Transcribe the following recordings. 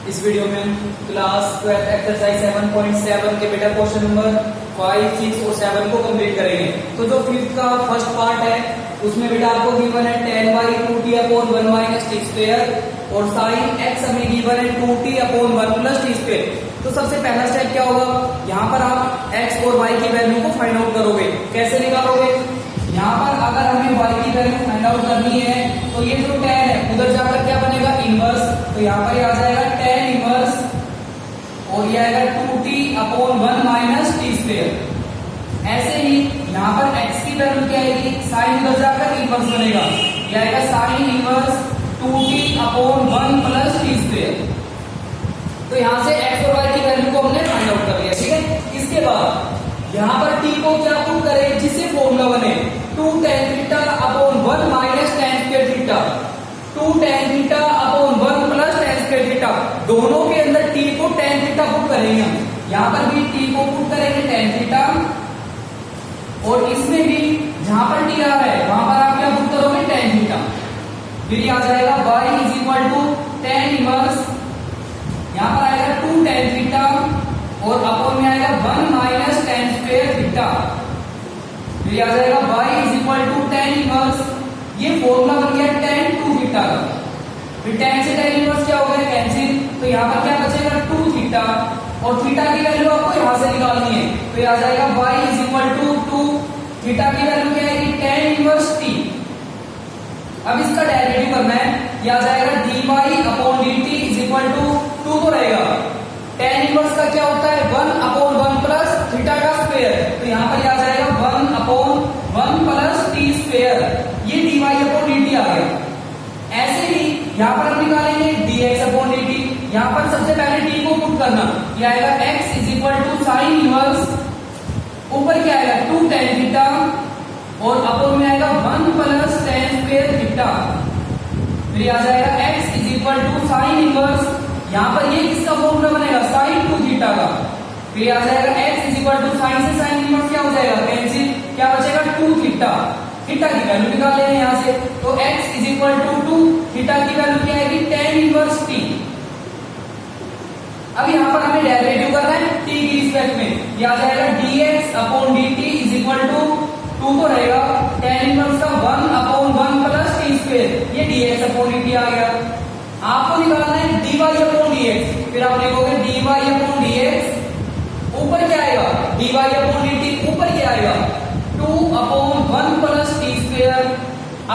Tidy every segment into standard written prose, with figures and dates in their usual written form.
इस वीडियो में हम क्लास 12 एक्सरसाइज 7.7 के बेटा क्वेश्चन नंबर 5, 6 और 7 को कंप्लीट करेंगे। तो जो फिफ्थ का फर्स्ट पार्ट है उसमें बेटा आपको गिवन है tan by 2t upon 1 minus T square और sin x हमें गिवन है 2t upon 1 plus t square. तो सबसे पहला स्टेप क्या होगा, यहाँ पर आप x और y की वैल्यू को फाइंड आउट करोगे। कैसे निकालोगे, यहाँ पर अगर हमें y की वैल्यू फाइंड आउट करनी है तो ये जो tan है उधर जाकर क्या बनेगा इनवर्स, तो यहाँ पर आ जाएगा tan इनवर्स और ये आएगा 2t upon 1 minus T square. ऐसे ही यहाँ पर x की वैल्यू क्या आएगी, साइन उधर जाकर इनवर्स बनेगा, ये आएगा sine inverse 2t upon 1 plus t square. तो यहाँ से x और y की वैल्यू को हमने फाइंड आउट कर लिया, ठीक है। इसके बाद यहाँ पर t को क्या पुट करें, जिससे फॉर्मूला बने 2 tan theta upon 1 minus tan square theta, 2 tan theta upon 1 plus tan square theta. दोनों के अंदर t को tan थीटा पुट करेंगे हम, यहाँ पर भी t को पुट करेंगे tan थीटा और इसमें भी जहां पर t आ रहा है वहां पर आप क्या पुट करोगे tan थीटा। फिर आ जाएगा y is equal to tan inverse, यहाँ पर आएगा 2 tan थीटा और अपॉन में आएगा 1 माइनस tan स्क्वायर थीटा। फिर आ जाएगा y is equal to tan inverse, ये फॉर्मूला बन गया tan 2 थीटा का। फिर tan से tan इनवर्स क्या हो गया कैंसिल, तो यहाँ पर क्या बचेगा 2 थीटा और थीटा की वैल्यू आपको यहाँ से निकालनी है, तो ये आ जाएगा y is equal to 2, theta की वैल्यू क्या आएगी tan इनवर्स t। अब इसका डेरिवेटिव करना है, ये आ जाएगा dy upon dt is equal to 2 तो रहेगा, tan इनवर्स का क्या होता है 1 अपॉन 1 प्लस थीटा का स्क्वायर, तो यहाँ पर आ जाएगा 1 अपॉन 1 प्लस टी स्क्वायर, ये dy अपॉन dt आ गया। ऐसे ही यहाँ पर हम निकालेंगे dx अपॉन dt, यहाँ पर सबसे पहले t को पुट करना, ये आएगा x is equal to sine inverse, ऊपर क्या आएगा 2 tan थीटा और अपॉन में आएगा 1 प्लस tan स्क्वायर थीटा। फिर आ जाएगा x is equal to sine inverse, यहाँ पर ये किसका फॉर्मूला बनेगा साइन 2 थीटा का। फिर आ जाएगा x is equal to sine से साइन इनवर्स क्या हो जाएगा कैंसिल, क्या बचेगा 2 थीटा, थीटा की वैल्यू निकाल लेंगे यहाँ से, तो x is equal to 2, theta की वैल्यू क्या आएगी tan इनवर्स t। अब यहाँ पर हमें डेरिवेटिव करना है t की रिस्पेक्ट में, ये आ जाएगा dx upon dt is equal to 2 तो रहेगा tan इनवर्स का 1 अपॉन 1 प्लस टी स्क्वायर, ये dx अपॉन dt आ गया। आपको निकालना है dy अपॉन dx, फिर आप लिखोगे dy अपॉन dx, ऊपर क्या आएगा dy अपॉन dt, ऊपर क्या आएगा 2 upon 1 plus t square,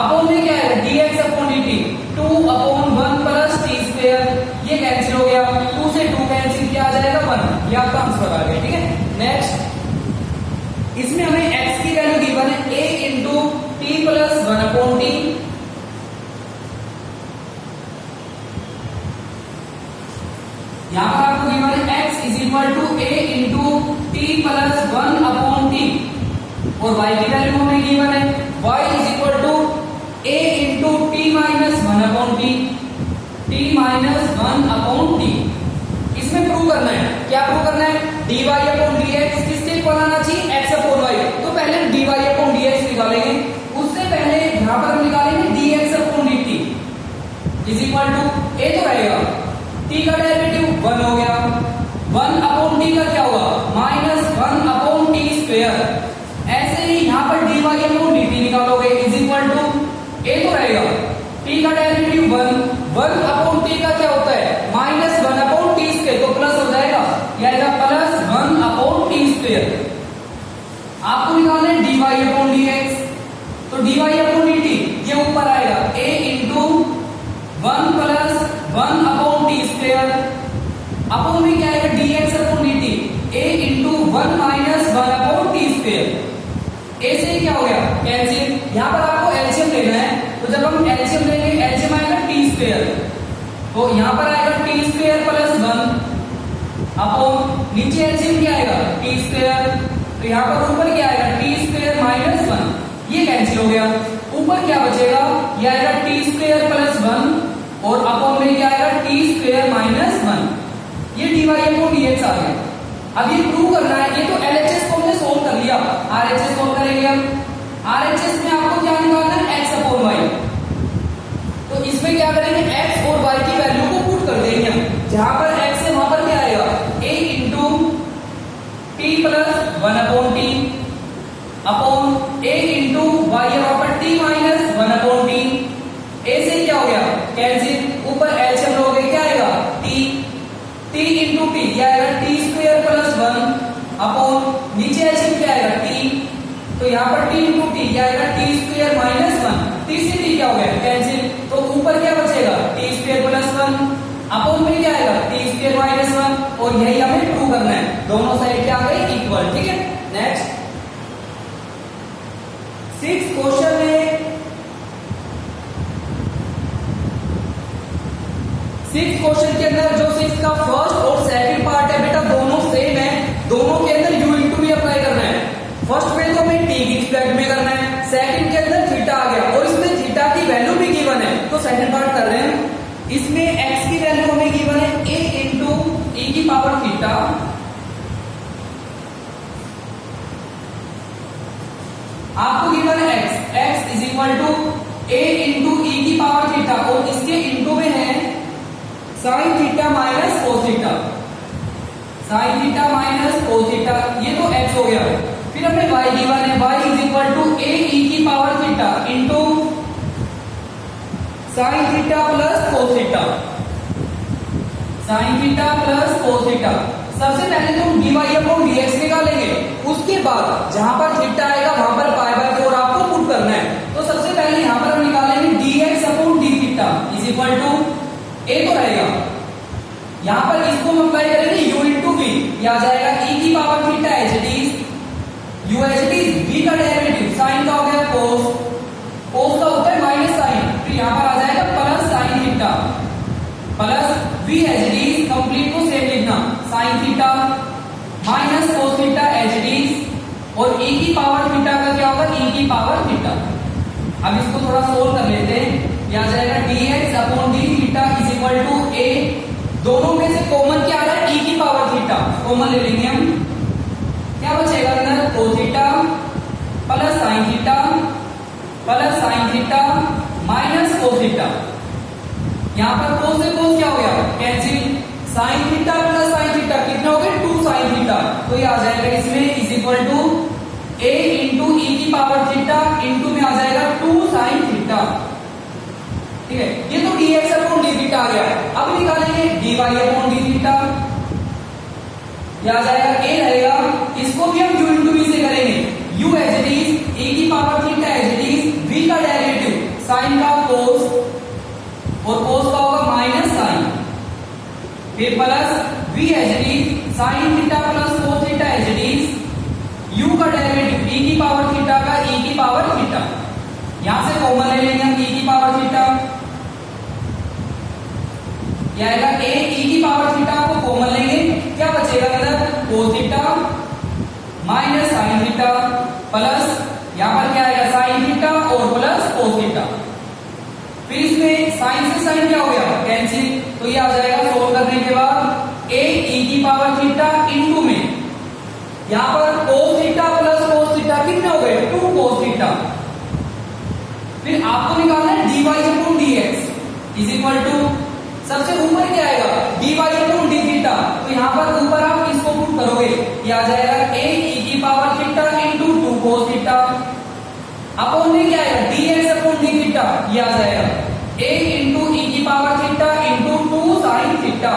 upon में क्या आएगा dx upon dt 2 upon 1 plus t square, ये कैंसिल हो गया, 2 से 2 कैंसिल, क्या आ जाएगा 1, ये आपका आंसर आ गया, ठीक है। नेक्स्ट इसमें हमें x की वैल्यू गिवन है a into t plus 1 upon t, यहाँ पर आपको गिवन है x is equal to a into t plus 1 upon t और y की वैल्यू हमें गिवन है y is equal to a into t minus 1 upon t, t minus 1 upon t. इसमें prove करना है, क्या प्रूव करना है dy अपॉन dx किसके इक्वल आना चाहिए x अपॉन y, तो पहले हम dy अपॉन dx निकालेंगे, उससे पहले यहाँ पर हम निकालेंगे dx upon dt is equal to a तो रहेगा, t का डेरिवेटिव 1 हो गया, 1 अपॉन t का क्या होगा माइनस 1 अपॉन टी स्क्वायर। ऐसे ही यहाँ पर dy अपॉन dt निकालोगे इज इक्वल टू a तो रहेगा, t का डेरिवेटिव 1 अपॉन t का क्या होता है माइनस 1 अपॉन टी स्क्वायर, तो प्लस हो जाएगा, यह आएगा प्लस 1 अपॉन टी स्क्वायर। आपको निकालना है dy अपॉन dx, तो dy अपॉन dt ये ऊपर आएगा a into 1 plus 1 upon T square, upon में क्या आएगा dx upon dt a into 1 minus 1 upon T square. a से क्या हो गया कैंसिल, यहाँ पर आपको एलसीएम लेना है, तो जब हम एलसीएम लेंगे एलसीएम आएगा टी स्क्वायर, तो यहाँ पर आएगा टी स्क्वायर प्लस 1 अपॉन नीचे एलसीएम क्या आएगा टी स्क्वायर, तो यहाँ पर ऊपर क्या आएगा टी स्क्वायर माइनस 1, ये कैंसिल हो गया, ऊपर क्या बचेगा ये आएगा टी स्क्वायर प्लस 1 और अपॉन में क्या आएगा टी स्क्वायर माइनस 1, ये dy अपॉन dx आ गया। अब ये प्रूव करना है, ये तो LHS को हमने सोल्व कर लिया, RHS सोल्व करेंगे हम, RHS में आपको क्या निकालना है x अपॉन y, तो इसमें क्या करेंगे x और y की वैल्यू को पुट कर देंगे हम, जहां पर क्या आएगा टी स्क्वायर माइनस 1, टी से टी क्या हो गया कैंसिल, तो ऊपर क्या बचेगा टी स्क्वायर प्लस 1 अपॉन में क्या आएगा टी स्क्वायर माइनस 1, और यही हमें प्रूव करना है, दोनों साइड क्या आ गई इक्वल। ठीक है, नेक्स्ट 6 क्वेश्चन में 6 क्वेश्चन के अंदर जो 6 का फर्स्ट और सेकंड पार्ट है बेटा दोनों सेम है, दोनों के अंदर u इंटू भी अप्लाई करना है। फर्स्ट में तो हमें t की रिस्पेक्ट में करना है, सेकंड के अंदर थीटा आ गया और इसमें थीटा की वैल्यू भी गिवन है, तो सेकंड पार्ट कर रहे हैं। इसमें x की वैल्यू हमें गिवन है a इंटू e की पावर थीटा, आपको गिवन है x is equal to a into e की पावर थीटा, और इसके इंटू में है sine theta minus cos theta, sine theta minus cos theta, ये तो x हो गया। फिर हमें y गिवन है y is equal to a e की power theta into sine theta plus cos theta, sine theta plus cos theta. सबसे पहले तो dy अपॉन dx निकालेंगे, उसके बाद जहां पर थीटा आएगा वहां पर पाई बाय 4 आपको पुट करना है। तो सबसे पहले यहां पर हम निकालेंगे dx upon d theta is equal to a तो रहेगा, यहां पर इसको हम अप्लाई करेंगे u इंटू v, यह आ जाएगा e की power theta as it is u as it is v का डेरिवेटिव साइन का हो गया cos, cos का होता है माइनस साइन, फिर यहां पर आ जाएगा plus sine theta plus v as it is complete को सेम लिखना sine theta minus cos theta as it is, और e की पावर थीटा का क्या होगा e की पावर थीटा। अब इसको थोड़ा सोल्व कर लेते हैं, यह आ जाएगा dx upon d theta is equal to a, दोनों में से कॉमन क्या आ रहा है e की पावर थीटा, कॉमन ले लेंगे हम, क्या बचेगा अंदर cos theta plus sine theta minus cos theta, यहां पर cos से cos क्या हो गया cancel, sign theta plus sine theta कितना हो गया 2 साइन थीटा, तो ये आ जाएगा इसमें is equal to a into e की पावर थीटा इंटू में आ जाएगा 2 साइन थीटा। ठीक है, ये तो dx अपॉन d थीटा आ गया। अब निकालेंगे dy अपॉन d थीटा, यह आ जाएगा a रहेगा, इसको भी हम u इंटू v से करेंगे, u as it is e की power theta as it is v का डेरिवेटिव साइन का cos, और cos का होगा माइनस साइन, फिर plus v as it is sine theta plus cos theta as it is u का derivative e की power theta का e की पावर थीटा, यहां से कॉमन ले लेंगे हम e की पावर थीटा, यह आएगा a e की पावर थीटा को कॉमन लेंगे, क्या बचेगा अंदर cos theta minus sign theta plus यहां पर क्या आएगा साइन थीटा और प्लस cos थीटा, फिर इसमें साइन से साइन क्या हो गया कैंसिल, तो ये आ जाएगा सोल्व करने के बाद a e की पावर थीटा इंटू में यहां पर cos theta plus cos theta कितने हो गए 2 cos थीटा, फिर आपको निकालना है dy upon dx is equal to, सबसे ऊपर क्या आएगा dy अपॉन d थीटा, तो यहां पर ऊपर आप इसको पुट करोगे, ये आ जाएगा a e की power theta into 2 cos theta, upon में क्या आएगा dx अपॉन d थीटा, ये आ जाएगा a इंटू e की power theta into 2 sine theta,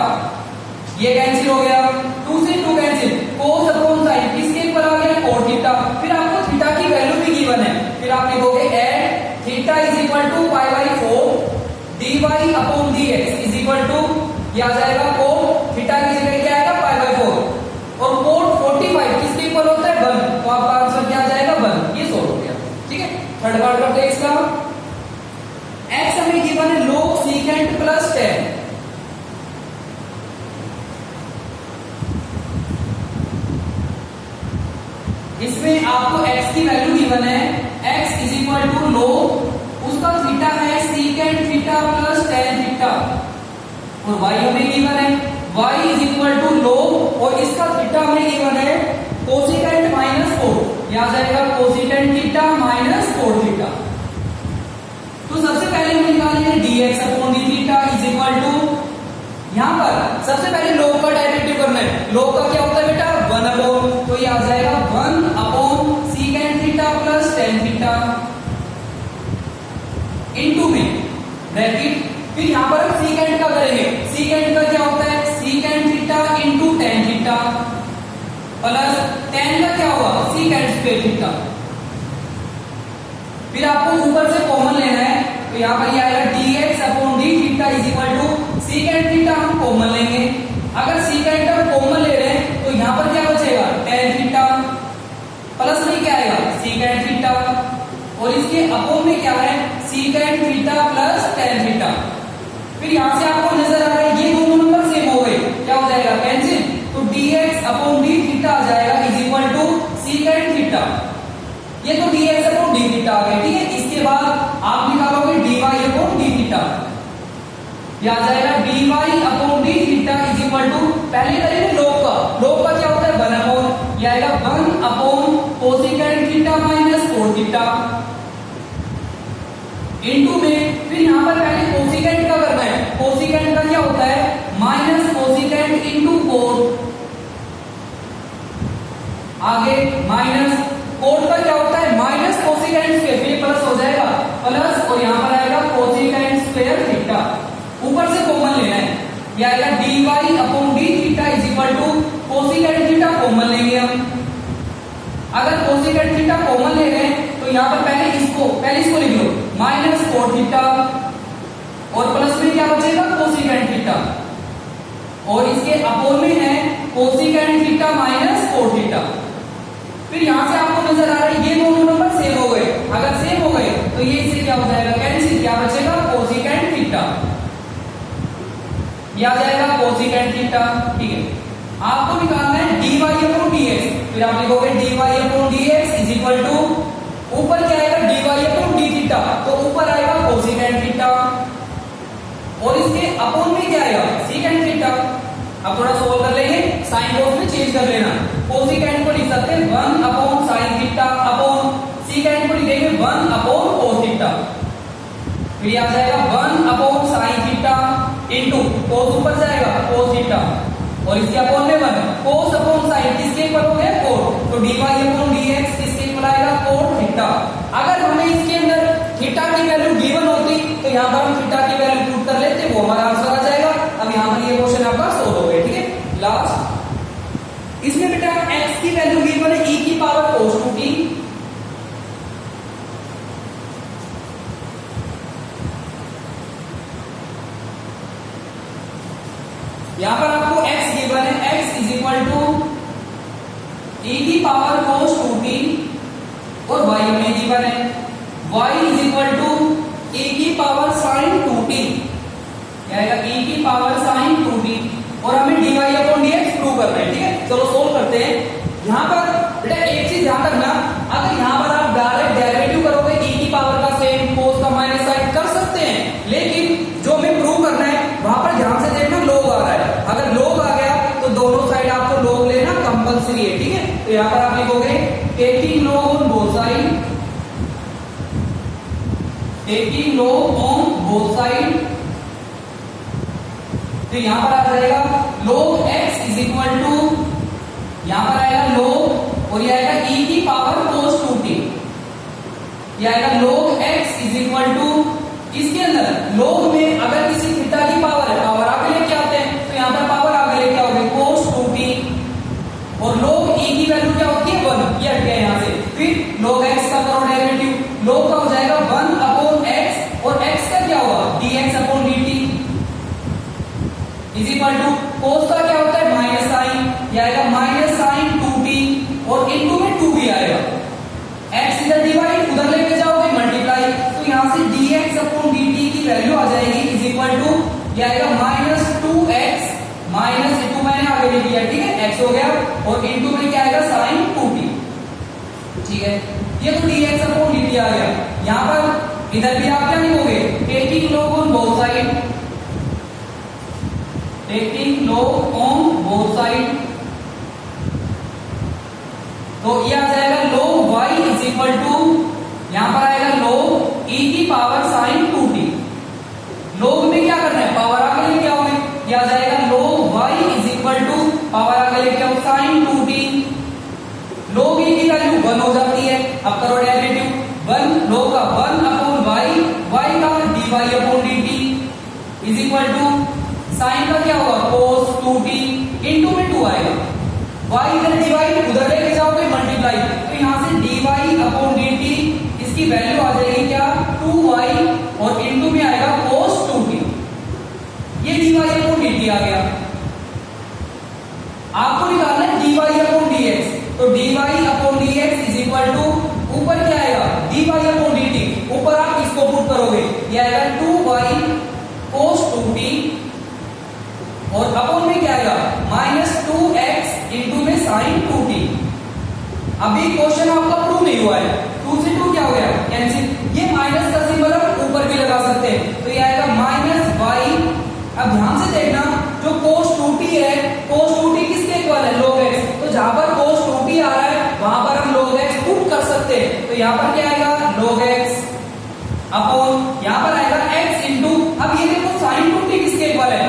ये कैंसिल हो गया 2 से 2 कैंसिल, cos अपॉन साइन किसके ऊपर आ गया cos थीटा, फिर आपको थीटा की वैल्यू भी गिवन है, फिर आप लिखोगे at theta is equal to pi by 4 dy upon dx is equal to, ये आ जाएगा cos थीटा की जगह क्या आएगा पाई बाई 4, और cos 45 किसके इक्वल होता है 1, तो आपका आंसर क्या आ जाएगा 1, ये सोल्व हो गया। ठीक है, थर्ड पार्ट करते हैं इसका, x हमें गिवन है log secant प्लस 10, इसमें आपको x की वैल्यू गिवन है x is equal to log, उसका थीटा है secant theta plus tan theta, और y हमें गिवन है y is equal to log, और इसका थीटा हमें गिवन है कोसिकेंट माइनस 4, यह आ जाएगा कोसिकेंट थीटा माइनस 4 थीटा। तो सबसे पहले हम निकालेंगे dx upon d theta is equal to, यहां पर सबसे पहले log का डेरिवेटिव करना है, log का क्या होता है बेटा 1 अपॉन, तो ये आ जाएगा 1 upon secant theta plus tan theta into में ब्रैकेट, फिर यहां पर हम secant का करेंगे, secant का क्या होता है secant theta into tan theta plus tan का क्या होगा secant स्क्वायर थीटा, फिर आपको ऊपर से कॉमन लेना है, तो यहाँ पर ये आएगा dx upon d theta is equal to secant theta, हम कॉमन लेंगे। अगर सीकेंट हम कॉमन ले रहे हैं तो यहाँ पर क्या बचेगा टेन थीटा, प्लस में क्या आएगा सीकेंट थीटा, और इसके अपॉन में क्या है secant theta plus tan theta. फिर यहाँ से आपको नजर आ रहा है ये दोनों नंबर सेम हो गए, क्या हो जाएगा कैंसिल, तो dx अपॉन d थीटा आ जाएगा is equal to secant theta. ये तो dx अपॉन d थीटा आ गया, ठीक है। इसके बाद आप निकालोगे dy अपॉन d थीटा, ये आ जाएगा dy upon d theta is equal to, पहले करेंगे लोग का क्या होता है 1 अपॉन, ये आएगा 1 upon cosecant theta minus cot theta into में, फिर यहाँ पर पहले कोसेकेंट का करना है, कोसेकेंट का क्या होता है माइनस कोसेकेंट इनटू कोट, आगे माइनस कोट का क्या होता है माइनस कोसेकेंट स्क्वायर, फिर प्लस हो जाएगा प्लस, और यहाँ पर आएगा कोसेकेंट स्क्वायर थीटा, ऊपर से कॉमन लेना है, ये आएगा dy upon d theta is equal to cosecant theta common लेंगे हम। अगर कोसेकेंट थीटा कॉमन ले रहे हैं तो यहाँ पर पहले इसको लिख लो माइनस कोट थीटा, और प्लस में क्या बचेगा कोसेकेंट थीटा, और इसके अपॉन में है cosecant theta minus cot theta. फिर यहां से आपको नजर आ रहा है ये दोनों नंबर सेम हो गए, अगर सेम हो गए तो ये इससे क्या हो जाएगा कैंसिल, क्या बचेगा कोसेकेंट थीटा, ये आ जाएगा कोसेकेंट थीटा, ठीक है। आपको निकालना है dy अपॉन dx, फिर आप लिखोगे dy upon dx is equal to, ऊपर क्या आएगा dy अपॉन d थीटा, तो ऊपर आएगा कोसेकेंट थीटा, और इसके अपॉन में क्या आएगा सीकेंट थीटा। अब थोड़ा सोल्व कर लेंगे, साइन कोस में चेंज कर लेना, कोसेकेंट को लिख सकते हैं 1 upon sine theta upon secant को लिखेंगे 1 अपॉन कोस थीटा, फिर ये आ जाएगा 1 अपॉन साइन थीटा इनटू कोस ऊपर जाएगा कोस थीटा, और इसके अपॉन में 1 कोस अपॉन साइन, किसके इक्वल हो गया कोट, तो dy अपॉन dx किसके इक्वल आएगा कोट थीटा। अगर हमें इसके अंदर थीटा की वैल्यू गिवन होती तो यहाँ पर हम थीटा की वैल्यू पुट कर लेते, वो हमारा आंसर आ जाएगा। अब यहाँ पर ये क्वेश्चन आपका सोल्व हो गया, ठीक है। लास्ट इसमें बेटा x की वैल्यू गिवन है e की पावर cos 2t, यहां पर आपको x गिवन है x is equal to e की पावर cos 2t, और y में गिवन है y is equal to e की पावर sin 2t, आएगा e की पावर sin 2t, और हमें dy अपॉन dx प्रूव करना है, ठीक है। चलो सोल्व करते हैं। यहां पर बेटा एक चीज ध्यान रखना, अगर यहां पर आप डायरेक्ट डेरिवेटिव करोगे e की पावर का सेम cos का माइनस साइन कर सकते हैं, लेकिन जो हमें प्रूव करना है वहां पर ध्यान से देखना log आ रहा है, अगर log आ गया तो दोनों साइड आपको log लेना कंपलसरी है, ठीक है। तो यहाँ पर आप लिखोगे taking log on both side, taking log on both side, तो यहां पर आ जाएगा log x is equal to, यहां पर आएगा log, और ये आएगा e की पावर cos 2t, ये आएगा log x is equal to, इसके अंदर log में अगर किसी थीटा की पावर है, पावर आगे लेके आते हैं, तो यहाँ पर पावर आगे लेके आओगे cos 2t, और log e की वैल्यू क्या होती है 1, ये हट गया यहाँ से, फिर log x का करो डेरिवेटिव, log का हो जाएगा 1 अपॉन x, और x का क्या होगा dx upon dt is equal to, cos का क्या होता है माइनस साइन, ये आएगा माइनस साइन 2t, और इनटू में 2 भी आएगा, x इधर डिवाइड उधर लेके जाओगे मल्टीप्लाई, तो यहाँ से dx अपॉन dt की वैल्यू आ जाएगी इज इक्वल टू, ये आएगा माइनस 2x माइनस 2 मैंने आगे लिख दिया, ठीक है, x हो गया, और इनटू में क्या आएगा साइन 2t, ठीक है। ये तो dx अपॉन dt आ गया। यहाँ पर इधर भी आप क्या लिखोगे taking log on both side, taking log on both side, तो ये आ जाएगा log y is equal to, यहां पर आएगा log e की पावर sin 2t, log में क्या करना है पावर आगे लेके आओगे, ये आ जाएगा log y is equal to, power आगे लेके आओ sin 2t, log e की वैल्यू 1 हो जाती है, अब करो डेरिवेटिव, 1 log का 1 अपॉन y का dy upon dt is equal to, sine का क्या होगा cos 2t, इनटू में 2 आएगा, y इधर डिवाइड उधर लेके जाओगे मल्टीप्लाई, तो यहां से dy अपॉन dt इसकी वैल्यू आ जाएगी क्या 2y और इनटू में आएगा cos 2t। ये dy अपॉन dt आ गया। आपको निकालना है dy अपॉन dx, तो dy upon dx is equal to ऊपर क्या आएगा dy अपॉन dt, ऊपर आप इसको पुट करोगे ये आएगा 2y cos 2t और अपॉन में क्या आएगा माइनस 2x इंटू में sin 2t। अभी क्वेश्चन आपका प्रूव नहीं हुआ है, 2 से 2 क्या हो गया कैंसिल, ये माइनस का सिंबल आप ऊपर भी लगा सकते हैं, तो ये आएगा माइनस y। अब ध्यान से देखना जो cos 2t है, cos 2t किसके इक्वल है log x, तो जहां पर cos 2t आ रहा है वहां पर हम log x पुट कर सकते हैं, तो यहां पर क्या आएगा log x अपॉन यहां पर आएगा x इंटू, अब ये देखो sin 2t किसके इक्वल है